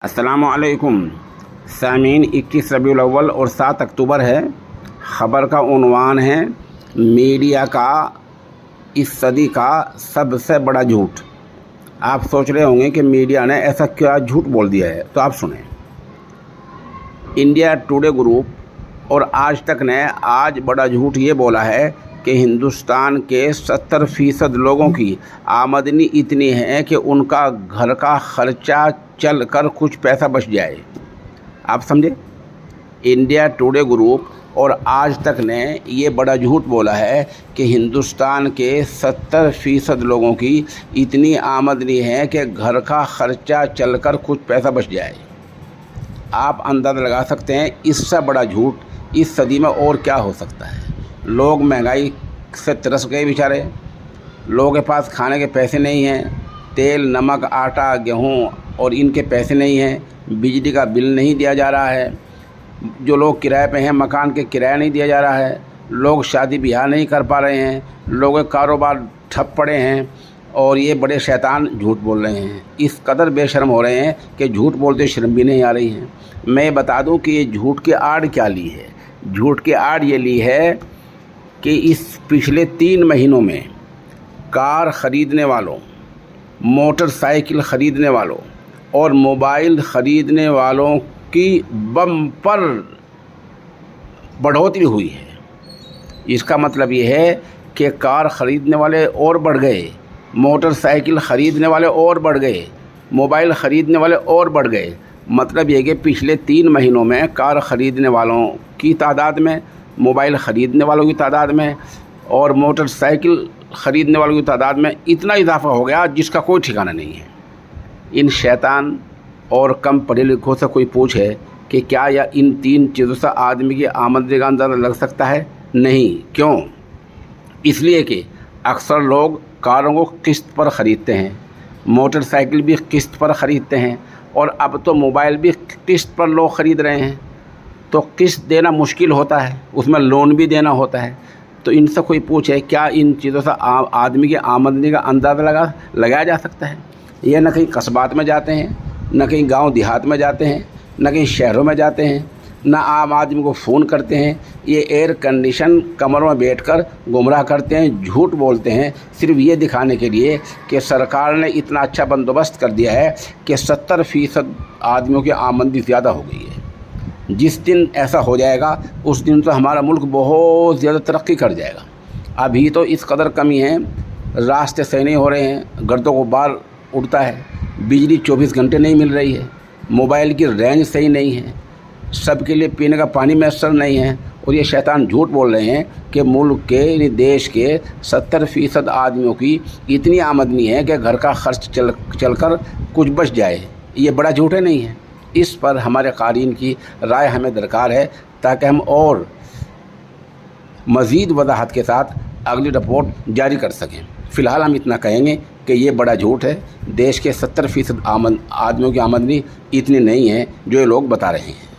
अस्सलामुअलैकुम सामीन। 21 रबीउल अव्वल और 7 अक्टूबर है। ख़बर का उन्वान है मीडिया का इस सदी का सबसे बड़ा झूठ। आप सोच रहे होंगे कि मीडिया ने ऐसा क्या झूठ बोल दिया है, तो आप सुनें। इंडिया टुडे ग्रुप और आज तक ने आज बड़ा झूठ ये बोला है कि हिंदुस्तान के 70% लोगों की आमदनी इतनी है कि उनका घर का खर्चा चल कर कुछ पैसा बच जाए। आप समझे? इंडिया टुडे ग्रुप और आज तक ने ये बड़ा झूठ बोला है कि हिंदुस्तान के 70% लोगों की इतनी आमदनी है कि घर का खर्चा चल कर कुछ पैसा बच जाए। आप अंदाज़ा लगा सकते हैं इससे बड़ा झूठ इस सदी में और क्या हो सकता है। लोग महंगाई से तरस गए बेचारे। लोगों के पास खाने के पैसे नहीं हैं, तेल नमक आटा गेहूँ और इनके पैसे नहीं हैं। बिजली का बिल नहीं दिया जा रहा है। जो लोग किराए पे हैं मकान के किराया नहीं दिया जा रहा है। लोग शादी ब्याह नहीं कर पा रहे हैं। लोगों के कारोबार ठप पड़े हैं और ये बड़े शैतान झूठ बोल रहे हैं। इस कदर बेशर्म हो रहे हैं कि झूठ बोलते शर्म भी नहीं आ रही है। मैं बता दूं कि ये झूठ की आड़ क्या ली है। झूठ की आड़ ये ली है कि इस पिछले 3 महीनों में कार ख़रीदने वालों, मोटरसाइकिल ख़रीदने वालों और मोबाइल ख़रीदने वालों की बम्पर बढ़ोतरी हुई है। इसका मतलब ये है कि कार ख़रीदने वाले और बढ़ गए, मोटरसाइकिल ख़रीदने वाले और बढ़ गए, मोबाइल ख़रीदने वाले और बढ़ गए। मतलब ये कि पिछले 3 महीनों में कार ख़रीदने वालों की तादाद में, मोबाइल ख़रीदने वालों की तादाद में और मोटरसाइकिल ख़रीदने वालों की तादाद में इतना इजाफा हो गया जिसका कोई ठिकाना नहीं है। इन शैतान और कम पढ़े लिखों से कोई पूछे कि क्या या इन 3 चीज़ों से आदमी की आमदनी का अंदाज़ा लग सकता है? नहीं। क्यों? इसलिए कि अक्सर लोग कारों को किस्त पर ख़रीदते हैं, मोटरसाइकिल भी किस्त पर ख़रीदते हैं और अब तो मोबाइल भी किस्त पर लोग ख़रीद रहे हैं। तो किस्त देना मुश्किल होता है, उसमें लोन भी देना होता है। तो इनसे कोई पूछे क्या इन चीज़ों से आदमी की आमदनी का अंदाज़ा लगाया जा सकता है? ये न कहीं कस्बात में जाते हैं, न कहीं गांव देहात में जाते हैं, न कहीं शहरों में जाते हैं, न आम आदमी को फ़ोन करते हैं। ये एयर कंडीशन कमरों में बैठकर गुमराह करते हैं, झूठ बोलते हैं, सिर्फ ये दिखाने के लिए कि सरकार ने इतना अच्छा बंदोबस्त कर दिया है कि 70% आदमियों की आमदनी ज़्यादा हो गई है। जिस दिन ऐसा हो जाएगा उस दिन तो हमारा मुल्क बहुत ज़्यादा तरक्की कर जाएगा। अभी तो इस कदर कमी है, रास्ते सही नहीं हो रहे हैं, गर्दों को बार उड़ता है, बिजली 24 घंटे नहीं मिल रही है, मोबाइल की रेंज सही नहीं है, सबके लिए पीने का पानी मैसर नहीं है। और ये शैतान झूठ बोल रहे हैं कि मुल्क के यानी देश के 70% आदमियों की इतनी आमदनी है कि घर का खर्च चल कर कुछ बच जाए। ये बड़ा झूठ है? नहीं है। इस पर हमारे क़ारीन की राय हमें दरकार है ताकि हम और मज़ीद वजाहत के साथ अगली रिपोर्ट जारी कर सकें। फ़िलहाल हम इतना कहेंगे कि ये बड़ा झूठ है। देश के 70% आदमियों की आमदनी इतनी नहीं है जो ये लोग बता रहे हैं।